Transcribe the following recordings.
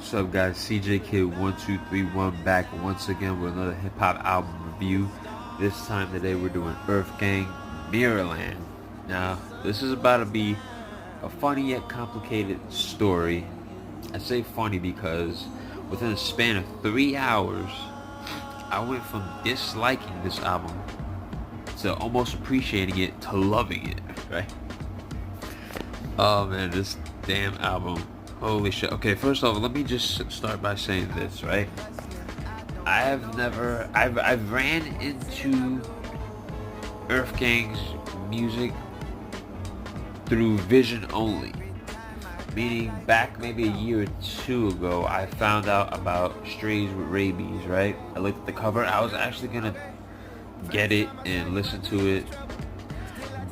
What's up, guys? CJ Kid 1231 back once again with another hip hop album review. This time today we're doing Earthgang, Mirrorland. Now, this is about to be a funny yet complicated story. I say funny because within a span of 3 hours, I went from disliking this album to almost appreciating it to loving it, right? Oh man, this damn album. Holy shit. Okay, first off, let me just start by saying this, right? I've ran into Earthgang's music through vision only. Meaning back maybe a year or two ago, I found out about Strays with Rabies, right? I looked at the cover. I was actually gonna get it and listen to it,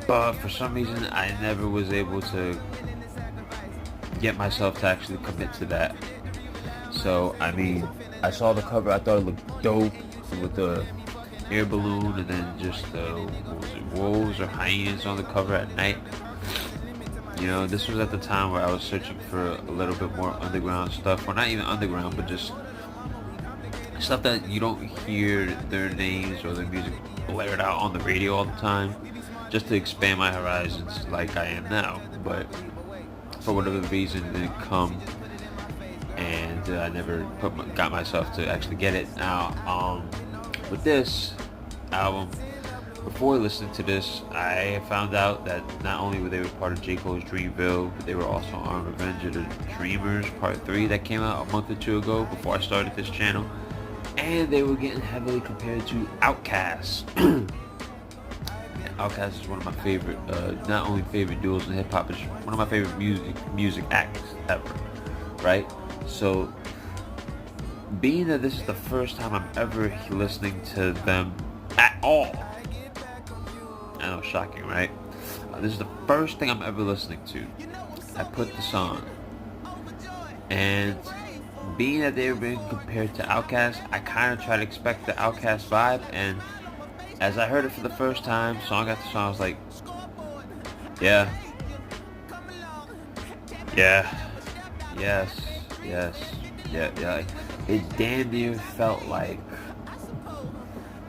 but for some reason I never was able to get myself to actually commit to that. So I mean, I saw the cover, I thought it looked dope with the air balloon and then just what was it, wolves or hyenas on the cover at night. You know, this was at the time where I was searching for a little bit more underground stuff, or not even underground, but just stuff that you don't hear their names or their music blared out on the radio all the time, just to expand my horizons like I am now. But for whatever reason, it didn't come, and I never got myself to actually get it. Now, with this album, before listening to this, I found out that not only were they part of J. Cole's Dreamville, but they were also on Revenge of the Dreamers Part 3 that came out a month or two ago before I started this channel. And they were getting heavily compared to Outkas. Outkas is one of my favorite, not only favorite duos in hip hop, but one of my favorite music acts ever, right? So, being that this is the first time I'm ever listening to them at all, I know, shocking, right? This is the first thing I'm ever listening to. I put this on, and being that they were being compared to Outkas, I kind of try to expect the Outkas vibe, and as I heard it for the first time, song after song, I was like, yeah, yes. It damn near felt like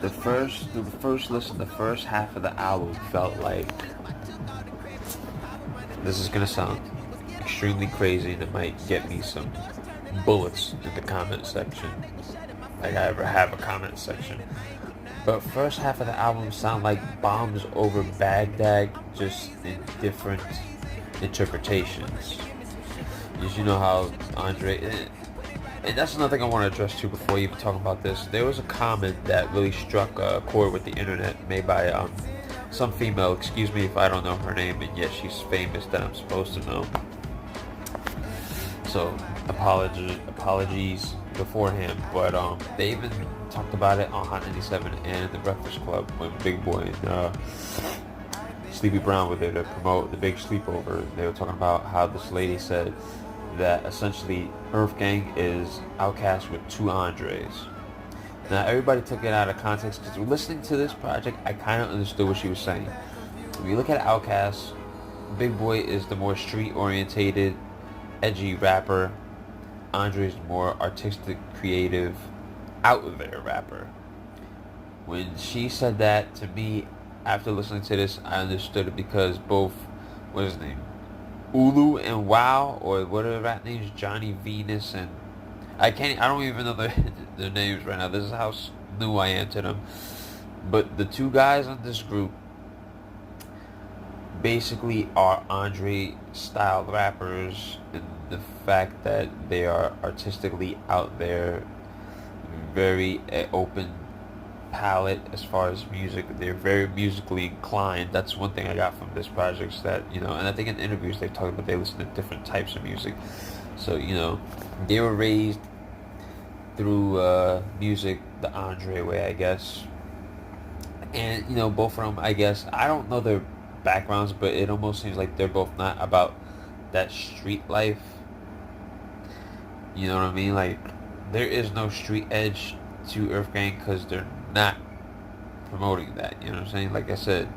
the first listen, the first half of the album felt like, this is gonna sound extremely crazy and it might get me some bullets in the comment section, like I ever have a comment section. But first half of the album sound like Bombs Over Baghdad, just in different interpretations. Because you know how Andre, and that's another thing I want to address too before even talking about this. There was a comment that really struck a chord with the internet, made by some female. Excuse me if I don't know her name, and yet she's famous that I'm supposed to know. So apologies beforehand, but they even talked about it on Hot 97 and The Breakfast Club when Big Boy and Sleepy Brown were there to promote the big sleepover. They were talking about how this lady said that essentially Earthgang is Outcast with two Andres. Now everybody took it out of context, because listening to this project I kind of understood what she was saying. If you look at Outcast, Big Boy is the more street orientated, edgy rapper. Andre is the more artistic, creative, out there rapper. When she said that to me, after listening to this, I understood it, because both, what is his name, Ulu and Wow, or what are the rap names, Johnny Venus, and I don't even know their names right now. This is how new I am to them. But the two guys on this group basically are Andre style rappers, and the fact that they are artistically out there, very open palette as far as music. They're very musically inclined. That's one thing I got from this project, is that, you know, and I think in interviews they've talked about they listen to different types of music. So, you know, they were raised through music the Andre way, I guess. And, you know, both of them, I guess, I don't know their backgrounds, but it almost seems like they're both not about that street life. You know what I mean? Like, there is no street edge to Earthgang, because they're not promoting that. You know what I'm saying? Like I said,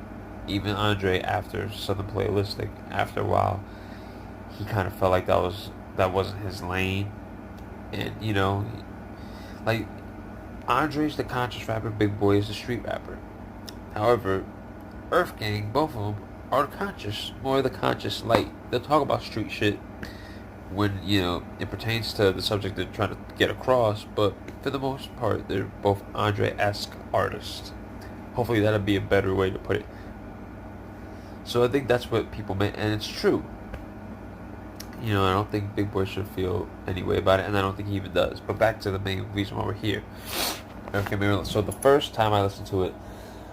even Andre, after Southern Playalistic, after a while, he kind of felt like that wasn't his lane. And, you know, like, Andre's the conscious rapper, Big Boy is the street rapper. However, Earthgang, both of them, are conscious, more the conscious light. They'll talk about street shit when, you know, it pertains to the subject they're trying to get across, but for the most part, they're both Andre-esque artists. Hopefully that'll be a better way to put it. So I think that's what people meant, and it's true. You know, I don't think Big Boy should feel any way about it, and I don't think he even does. But back to the main reason why we're here. Okay, Mirrorland. So the first time I listened to it,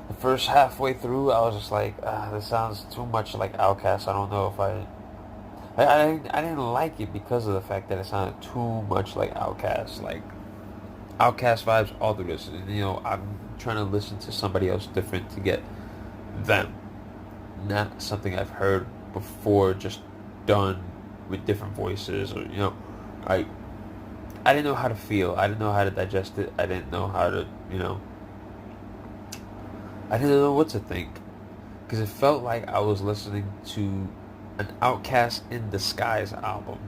the first halfway through, I was just like, this sounds too much like Outkas. I don't know if I didn't like it because of the fact that it sounded too much like Outkas. Like, Outkas vibes all through this. And, you know, I'm trying to listen to somebody else different to get them. Not something I've heard before, just done with different voices, or, you know, I didn't know how to feel. I didn't know how to digest it. I didn't know how to, you know, I didn't know what to think, because it felt like I was listening to an Outcast in Disguise album.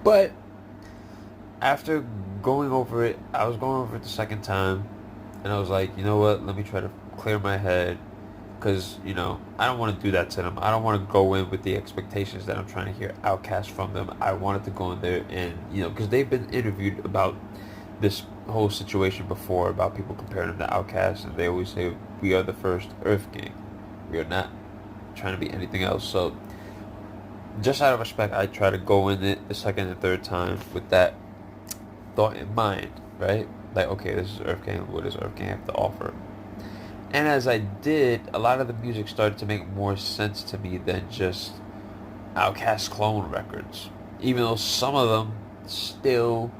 But after going over it, I was going over it the second time, and I was like, you know what? Let me try to clear my head. Because, you know, I don't want to do that to them. I don't want to go in with the expectations that I'm trying to hear Outcast from them. I wanted to go in there and, you know, because they've been interviewed about this whole situation before, about people comparing them to Outcast, and they always say, we are the first Earthgang. We are not trying to be anything else. So, just out of respect, I try to go in it the second and third time with that thought in mind, right? Like, okay, this is Earthgang. What does Earthgang have to offer? And as I did, a lot of the music started to make more sense to me than just Outkast clone records. Even though some of them still,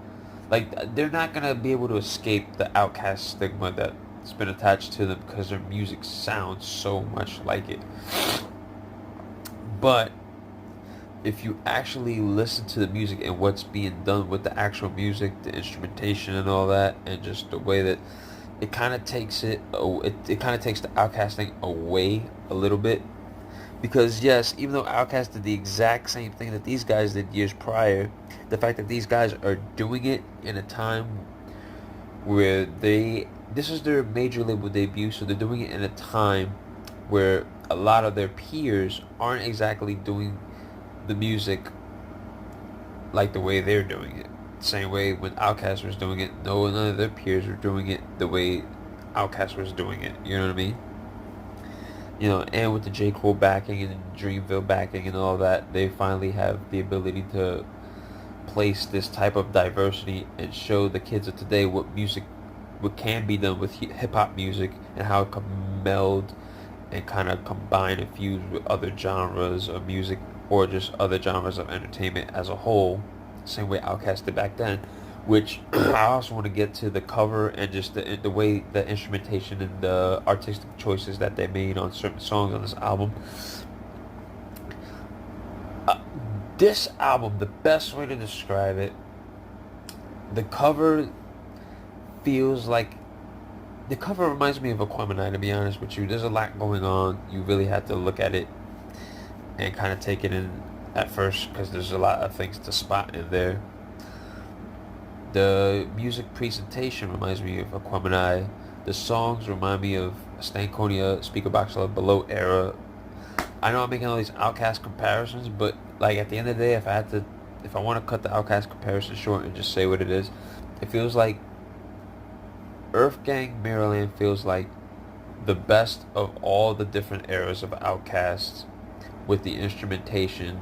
like, they're not going to be able to escape the Outkast stigma that's been attached to them because their music sounds so much like it. But if you actually listen to the music and what's being done with the actual music, the instrumentation and all that, and just the way that it kind of takes it kind of takes the Outkast thing away a little bit. Because yes, even though Outkast did the exact same thing that these guys did years prior, the fact that these guys are doing it in a time where this is their major label debut, so they're doing it in a time where a lot of their peers aren't exactly doing the music like the way they're doing it. Same way when Outkast was doing it, none of their peers were doing it the way Outkast was doing it. You know what I mean? You know, and with the J. Cole backing and Dreamville backing and all that, they finally have the ability to place this type of diversity and show the kids of today what can be done with hip hop music, and how it can meld and kind of combine and fuse with other genres of music, or just other genres of entertainment as a whole. Same way Outkast did back then, which I also want to get to the cover and just the way the instrumentation and the artistic choices that they made on certain songs on this album. This album, the best way to describe it, the cover reminds me of Aquemini, to be honest with you. There's a lot going on. You really have to look at it and kind of take it in at first, because there's a lot of things to spot in there. The music presentation reminds me of Aquemini. The songs remind me of Stankonia, Speakerboxx Love Below era. I know I'm making all these Outkast comparisons, but like at the end of the day, if I want to cut the Outkast comparison short and just say what it is, it feels like Earthgang Mirrorland feels like the best of all the different eras of Outkast, with the instrumentation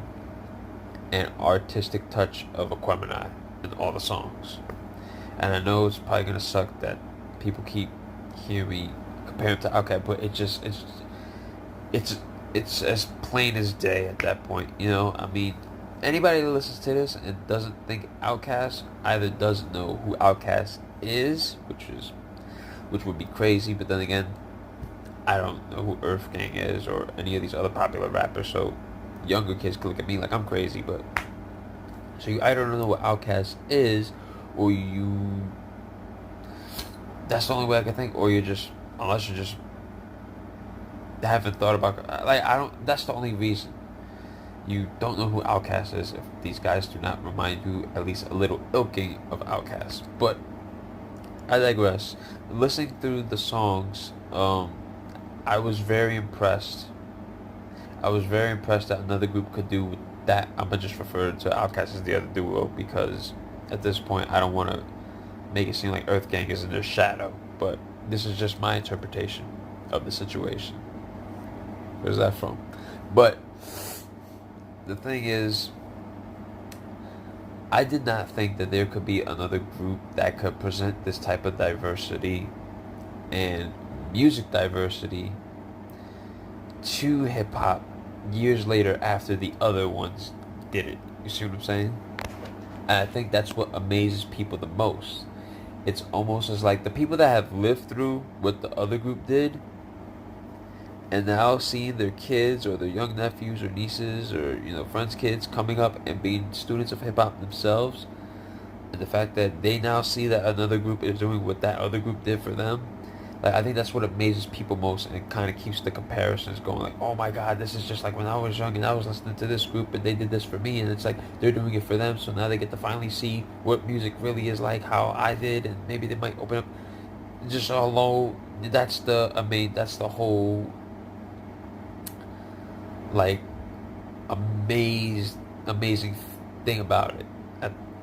and artistic touch of Aquemini in all the songs. And I know it's probably gonna suck that people keep hearing me compare it to Outkast, but it's as plain as day at that point. You know, I mean, anybody that listens to this and doesn't think Outkast either doesn't know who Outkast is, which would be crazy, but then again, I don't know who Earthgang is or any of these other popular rappers, so younger kids can look at me like I'm crazy. But so you either don't know what Outkast is, or that's the only way I can think, or unless you just haven't thought about, like, that's the only reason. you don't know who Outkas is if these guys do not remind you at least a little ilking of Outkas. But I digress. Listening through the songs, I was very impressed. I was very impressed that another group could do that. I'm gonna just refer to Outcast as the other duo because at this point I don't want to make it seem like Earthgang is in their shadow. But this is just my interpretation of the situation. Where's that from? But the thing is, I did not think that there could be another group that could present this type of diversity and music diversity to hip hop years later after the other ones did it. You see what I'm saying? And I think that's what amazes people the most. It's almost as like the people that have lived through what the other group did and now seeing their kids or their young nephews or nieces or friends' kids coming up and being students of hip hop themselves, and the fact that they now see that another group is doing what that other group did for them, like I think that's what amazes people most, and it kind of keeps the comparisons going. Like, oh my God, this is just like when I was young and I was listening to this group and they did this for me, and it's like they're doing it for them, so now they get to finally see what music really is like, how I did, and maybe they might open up. Just although that's the whole like amazing thing about it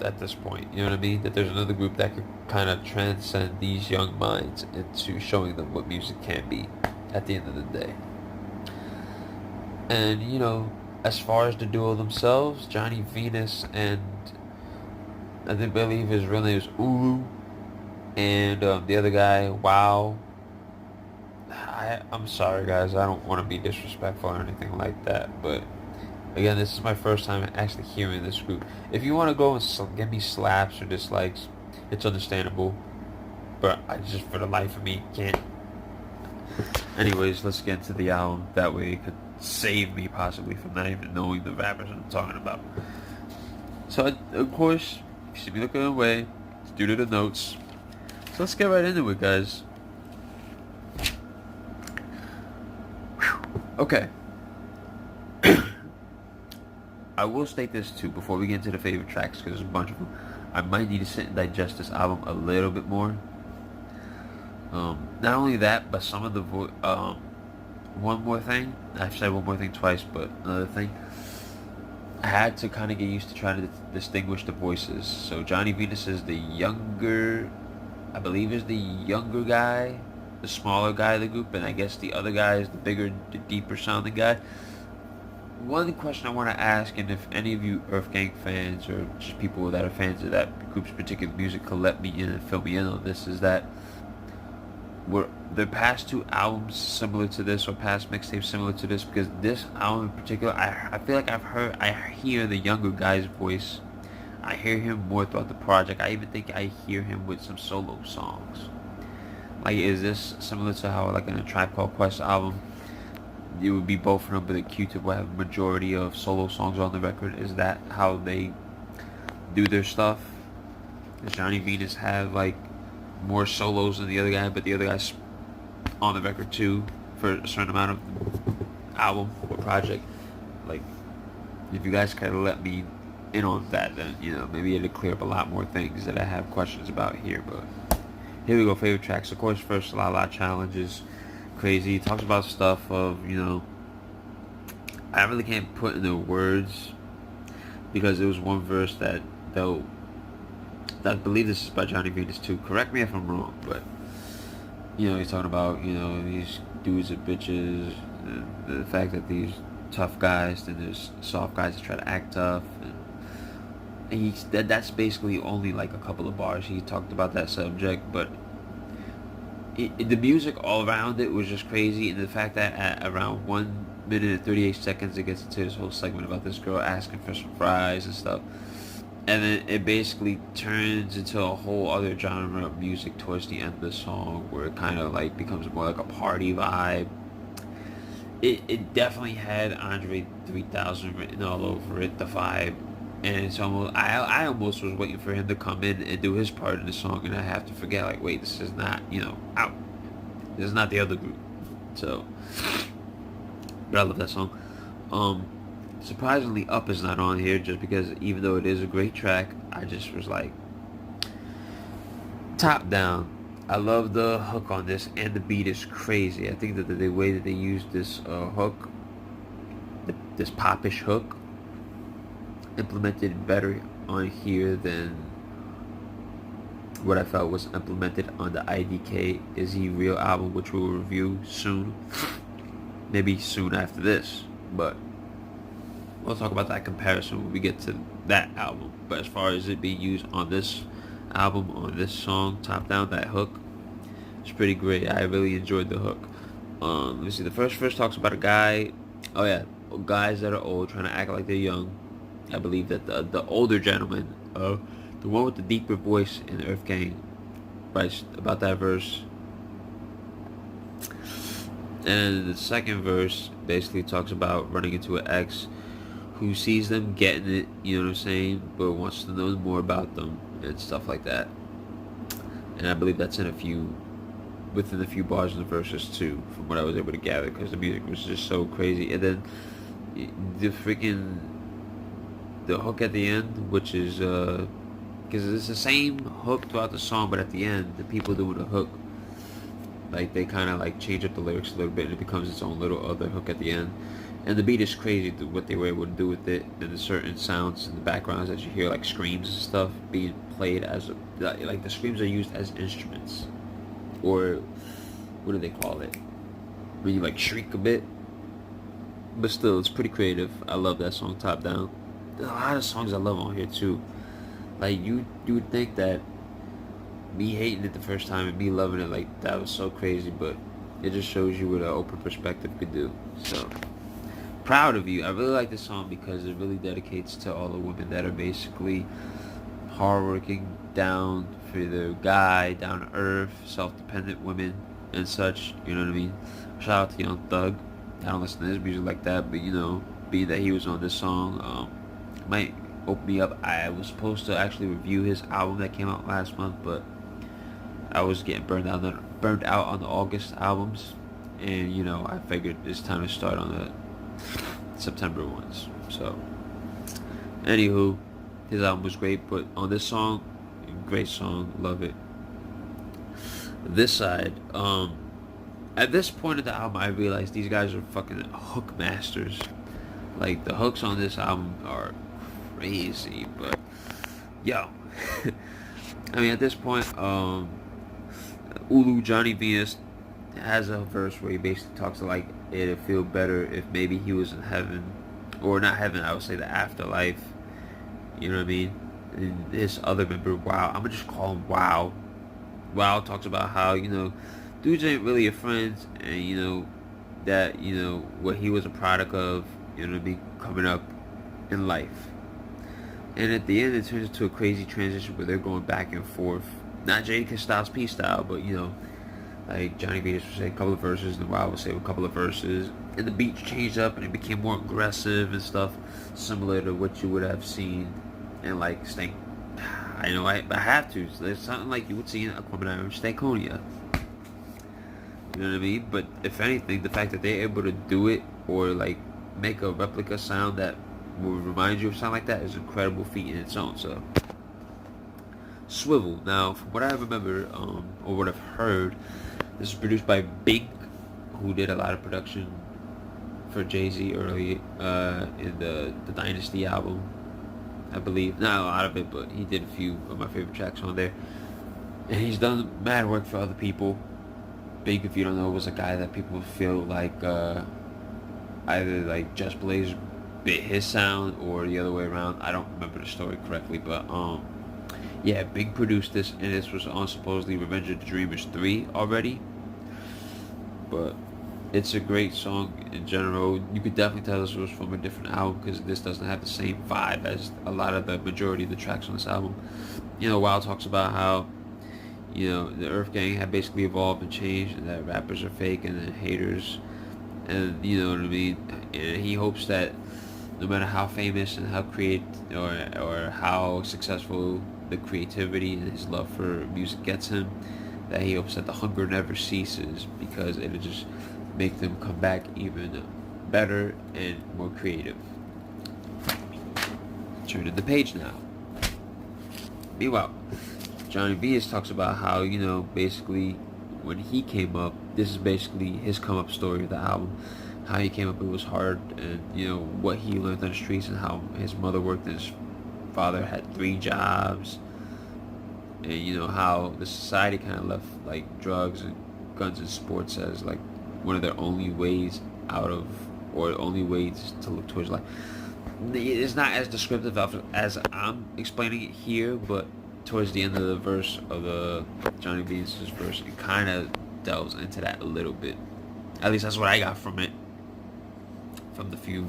at this point. You know what I mean? That there's another group that could kind of transcend these young minds into showing them what music can be at the end of the day. And as far as the duo themselves, Johnny Venus and I believe his real name is Ulu, and the other guy, Wow. I'm sorry, guys. I don't want to be disrespectful or anything like that, but again, this is my first time actually hearing this group. If you want to go and give me slaps or dislikes, it's understandable, but I just, for the life of me, can't. Anyways, let's get into the album. That way it could save me possibly from not even knowing the rappers I'm talking about. So, of course, you see me looking away. It's due to the notes. So let's get right into it, guys. Okay. I will state this too before we get into the favorite tracks, because there's a bunch of them. I might need to sit and digest this album a little bit more. Not only that, but some of the one more thing. I've said one more thing twice, but another thing. I had to kind of get used to trying to distinguish the voices. So Johnny Venus is the younger, I believe is the younger guy, the smaller guy of the group, and I guess the other guy is the bigger, the deeper sounding guy. One question I want to ask, and if any of you Earthgang fans or just people that are fans of that group's particular music could let me in and fill me in on this, is that were the past two albums similar to this, or past mixtapes similar to this? Because this album in particular, I feel like I hear the younger guy's voice. I hear him more throughout the project. I even think I hear him with some solo songs. Like, is this similar to how, like, in a Tribe Called Quest album, it would be both of them, but the Q-Tip will have a majority of solo songs on the record? Is that how they do their stuff? Does Johnny Venus have, like, more solos than the other guy, but the other guy's on the record too for a certain amount of album or project? Like, if you guys kind of let me in on that, then, maybe it'll clear up a lot more things that I have questions about here. But here we go, favorite tracks. Of course, first, La La Challenge is crazy. He talks about stuff of, I really can't put into words, because there was one verse that, though, I believe this is by Johnny Venus too. Correct me if I'm wrong, but, he's talking about, these dudes are bitches, and the fact that these tough guys, then there's soft guys that try to act tough, and that's basically only like a couple of bars. He talked about that subject, but the music all around it was just crazy, and the fact that at around 1 minute and 38 seconds it gets into this whole segment about this girl asking for some fries and stuff, and then it basically turns into a whole other genre of music towards the end of the song, where it kind of like becomes more like a party vibe. It definitely had Andre 3000 written all over it, the vibe. And it's almost, I almost was waiting for him to come in and do his part in the song, and I have to forget, like, wait, this is not, out. This is not the other group. So, but I love that song. Surprisingly, Up is not on here just because even though it is a great track, I just was like, Top Down. I love the hook on this, and the beat is crazy. I think that the way that they use this hook, this popish hook, implemented better on here than what I felt was implemented on the IDK Is He Real album, which we'll review soon. Maybe soon after this, but we'll talk about that comparison when we get to that album. But as far as it being used on this album, on this song, Top Down, that hook, it's pretty great. I really enjoyed the hook. Let me see. The first verse talks about a guy. Oh yeah, guys that are old trying to act like they're young. I believe that the older gentleman, the one with the deeper voice in Earthgang, writes about that verse. And the second verse basically talks about running into an ex who sees them getting it, you know what I'm saying, but wants to know more about them and stuff like that. And I believe that's within a few bars in the verses too, from what I was able to gather, because the music was just so crazy. And then the hook at the end, which is because it's the same hook throughout the song, but at the end, the people doing the hook, like they kind of like change up the lyrics a little bit, and it becomes its own little other hook at the end. And the beat is crazy, what they were able to do with it, and the certain sounds in the backgrounds that you hear, like screams and stuff, being played as like the screams are used as instruments, or what do they call it? When you like shriek a bit, but still, it's pretty creative. I love that song, Top Down. There's a lot of songs I love on here too. Like you would think that me hating it the first time and me loving it, like that was so crazy, but it just shows you what an open perspective could do. So proud of you. I really like this song because it really dedicates to all the women that are basically hardworking, down for their guy, down to earth, self-dependent women and such. You know what I mean? Shout out to Young Thug. I don't listen to his music like that, but you know, being that he was on this song, might open me up. I was supposed to actually review his album that came out last month, but I was getting burned out on the August albums, and you know, I figured it's time to start on the September ones. So, anywho, his album was great, but on this song, great song, love it. This side, at this point of the album, I realized these guys are fucking hook masters. Like the hooks on this album are crazy, but yo, I mean, at this point, Ulu Johnny Venus has a verse where he basically talks to like it'd feel better if maybe he was in heaven, or not heaven, I would say the afterlife. You know what I mean? And this other member, Wow, I'm gonna just call him Wow. Wow talks about how, you know, dudes ain't really your friends, and you know that, you know, what he was a product of, you know, be coming up in life. And at the end, it turns into a crazy transition where they're going back and forth. Not Jadakiss Styles P style, but you know, like Johnny Venus would say a couple of verses, and Wild would say a couple of verses, and the beat changed up and it became more aggressive and stuff, similar to what you would have seen in like Stank. I know I have to. So there's something like you would see in Aquemini or Stankonia. You know what I mean? But if anything, the fact that they're able to do it or like make a replica sound that will remind you of something like that is an incredible feat in its own. So, Swivel. Now, from what I remember, or what I've heard, this is produced by Big, who did a lot of production for Jay-Z early in the Dynasty album, I believe. Not a lot of it, but he did a few of my favorite tracks on there. And he's done mad work for other people. Big, if you don't know, was a guy that people feel like either like Just Blaze bit his sound or the other way around. I don't remember the story correctly, but yeah, Big produced this, and this was on supposedly Revenge of the Dreamers 3 already. But it's a great song in general. You could definitely tell this was from a different album because this doesn't have the same vibe as a lot of the majority of the tracks on this album. You know, Wild talks about how, you know, the Earthgang have basically evolved and changed, and that rappers are fake and then haters, and you know what I mean. And he hopes that no matter how famous and how or how successful the creativity and his love for music gets him, that he hopes that the hunger never ceases, because it'll just make them come back even better and more creative. turning the page now. Meanwhile, Johnny Venus talks about how, basically when he came up, this is basically his come up story of the album. How he came up, it was hard, and what he learned on the streets, and how his mother worked and his father had 3 jobs, and how the society kind of left like drugs and guns and sports as like one of their only ways out of, or only ways to look towards life. It's not as descriptive as I'm explaining it here, but towards the end of the verse of the Johnny Venus's verse, it kind of delves into that a little bit. At least that's what I got from it, from the few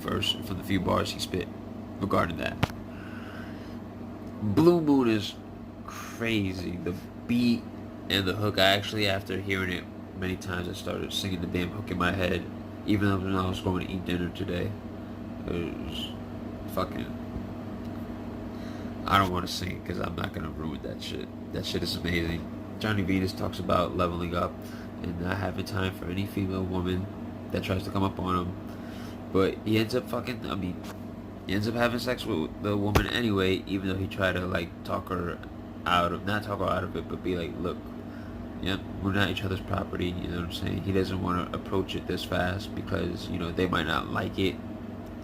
bars he spit regarding that. Blue Moon is crazy. The beat and the hook. I actually, after hearing it many times, I started singing the damn hook in my head, even though when I was going to eat dinner today. It was fucking, I don't want to sing it because I'm not gonna ruin that shit. That shit is amazing. Johnny Venus talks about leveling up and not having time for any female woman that tries to come up on him, but he ends up he ends up having sex with the woman anyway, even though he tried to like not talk her out of it, but be like, look, we're not each other's property, you know what I'm saying? He doesn't want to approach it this fast because they might not like it.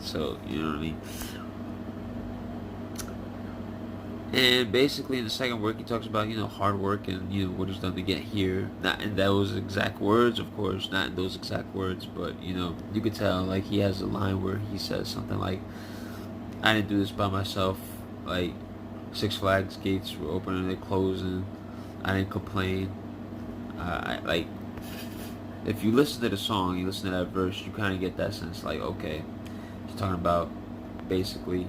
So, you know what I mean? And basically in the second work, he talks about, hard work and, what he's done to get here. Not in those exact words, of course, not in those exact words, but, you could tell, like, he has a line where he says something like, I didn't do this by myself, like, Six Flags gates were open and they're closing, I didn't complain. Like, if you listen to the song, you listen to that verse, you kind of get that sense, like, okay, he's talking about, basically,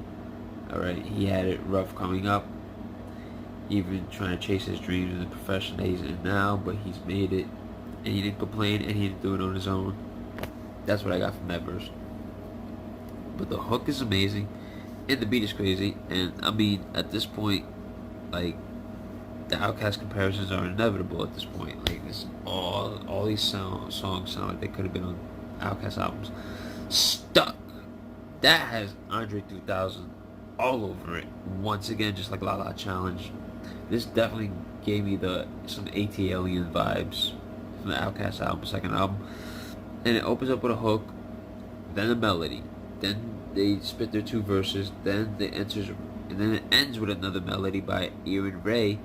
alright, he had it rough coming up, even trying to chase his dreams in the profession that he's in now, but he's made it, and he didn't complain, and he didn't do it on his own. That's what I got from that verse. But the hook is amazing, and the beat is crazy, and I mean, at this point, like, the Outkas comparisons are inevitable at this point. Like, this, all these songs sound like they could have been on Outkas albums. Stuck. That has Andre 3000 all over it. Once again, just like La La Challenge. This definitely gave me some AT-Alien vibes from the Outkas album, second album. And it opens up with a hook, then a melody, then they spit their 2 verses, then and then it ends with another melody by Erin Ray,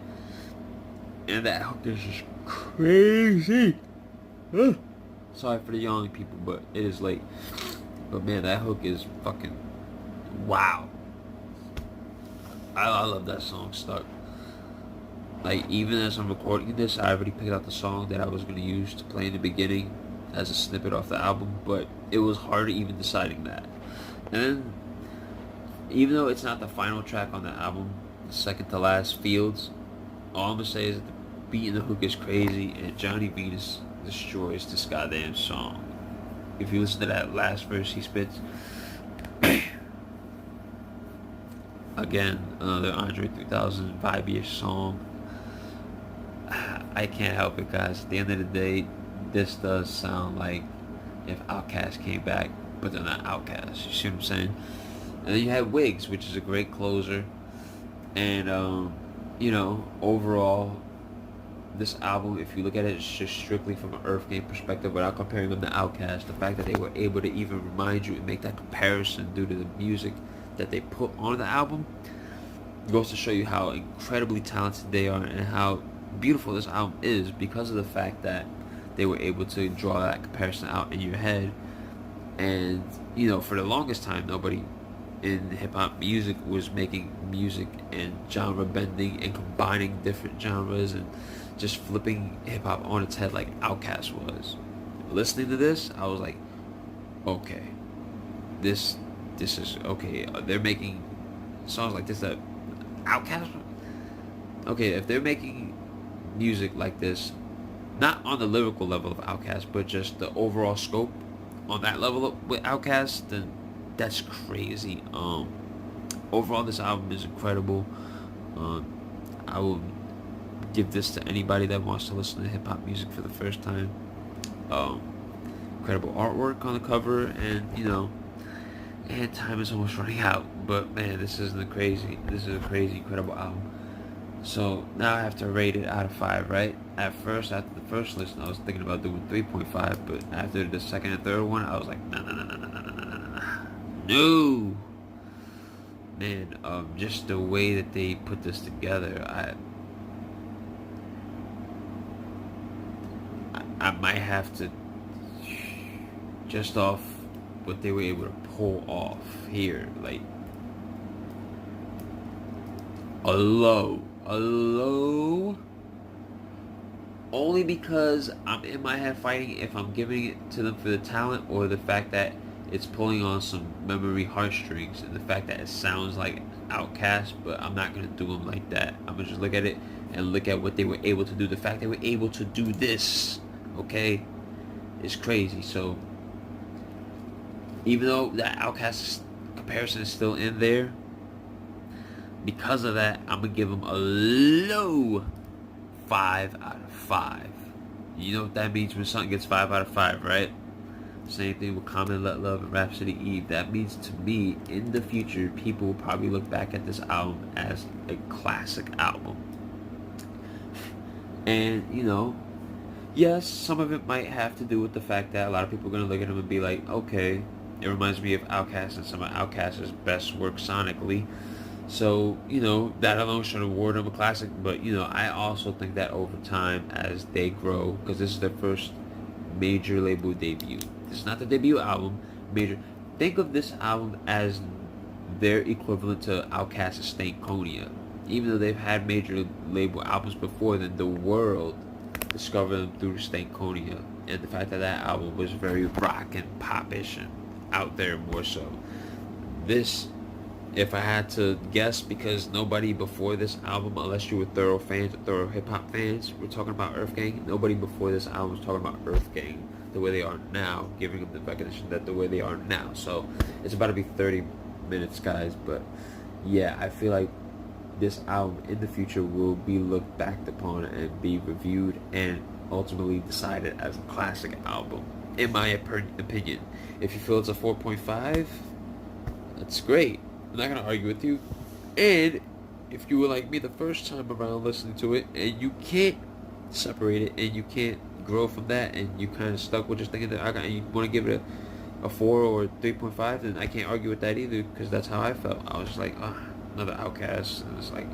and that hook is just crazy. Sorry for the yawning people, but it is late. But man, that hook is fucking wow. I love that song, Stuck. Like, even as I'm recording this, I already picked out the song that I was going to use to play in the beginning as a snippet off the album, but it was hard even deciding that. And then, even though it's not the final track on the album, the second to last, Fields, all I'm going to say is that the beat and the hook is crazy, and Johnny Venus destroys this goddamn song. If you listen to that last verse he spits, again, another Andre 3000 vibe-ish song. I can't help it, guys. At the end of the day, this does sound like if Outkas came back, but they're not Outkas. You see what I'm saying? And then you have Wigs, which is a great closer. And, overall, this album, if you look at it, it's just strictly from an Earthgang perspective without comparing them to Outkas. The fact that they were able to even remind you and make that comparison due to the music that they put on the album goes to show you how incredibly talented they are and how beautiful this album is because of the fact that they were able to draw that comparison out in your head. And for the longest time, nobody in hip-hop music was making music and genre bending and combining different genres and just flipping hip-hop on its head like Outkas was. Listening to this, I was like, okay, this is okay. They're making songs like this that Outkas. Okay, if they're making music like this, not on the lyrical level of Outkas, but just the overall scope on that level with Outkas, then that's crazy. Overall, this album is incredible. I will give this to anybody that wants to listen to hip hop music for the first time. Incredible artwork on the cover, and and time is almost running out. But man, this is a crazy, incredible album. So now I have to rate it out of 5, right? At first, after the first listen, I was thinking about doing 3.5, but after the second and third one, I was like, no, no, no, no, no, no, no, no, no, no. Man, just the way that they put this together, I might have to, just off what they were able to pull off here, like a low, only because I'm in my head fighting if I'm giving it to them for the talent or the fact that it's pulling on some memory heartstrings and the fact that it sounds like Outkas, but I'm not going to do them like that. I'm going to just look at it and look at what they were able to do. The fact they were able to do this, okay, is crazy. So even though that Outkas comparison is still in there, because of that, I'm going to give them a low 5 out of 5. You know what that means when something gets 5 out of 5, right? Same thing with Common, Let Love, and Rhapsody Eve. That means to me, in the future, people will probably look back at this album as a classic album. And, you know, yes, some of it might have to do with the fact that a lot of people are going to look at him and be like, okay, it reminds me of Outkas and some of Outkast's best work sonically. So, you know, that alone should award them a classic. But, you know, I also think that over time, as they grow, because this is their first major label debut. This is not the debut album. Major. Think of this album as their equivalent to Outkast's Stankonia. Even though they've had major label albums before, then the world discovered them through Stankonia. And the fact that that album was very rock and pop-ish and out there more so. This, if I had to guess, because nobody before this album, unless you were thorough fans, thorough hip-hop fans, we're talking about Earthgang, nobody before this album was talking about Earthgang the way they are now, giving them the recognition that the way they are now. So it's about to be 30 minutes, guys, but yeah, I feel like this album in the future will be looked back upon and be reviewed and ultimately decided as a classic album, in my opinion. If you feel it's a 4.5, that's great. I'm not going to argue with you. And if you were like me the first time around listening to it and you can't separate it and you can't grow from that and you kind of stuck with just thinking that you want to give it a 4 or 3.5, then I can't argue with that either, because that's how I felt. I was just like, oh, another Outkas, and it's like,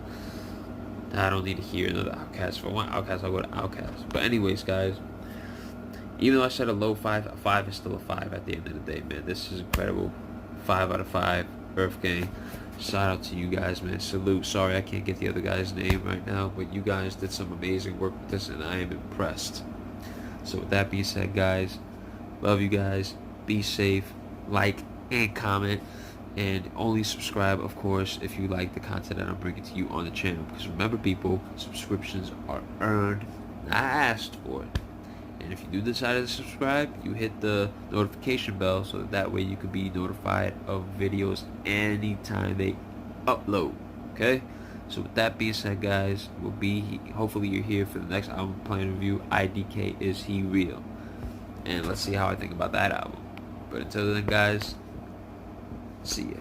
I don't need to hear another Outkas. If I want Outkas, I'll go to Outkas. But anyways, guys, even though I said a low 5, a 5 is still a 5 at the end of the day, man. This is incredible. 5 out of 5. Earthgang. Shout out to you guys, man. Salute. Sorry I can't get the other guy's name right now, but you guys did some amazing work with this, and I am impressed. So with that being said, guys, love you guys. Be safe. Like and comment. And only subscribe, of course, if you like the content that I'm bringing to you on the channel. Because remember, people, subscriptions are earned, not asked for. And if you do decide to subscribe, you hit the notification bell so that way you can be notified of videos anytime they upload. Okay? So with that being said, guys, hopefully you're here for the next album playing review. IDK Is He Real? And let's see how I think about that album. But until then, guys, see ya.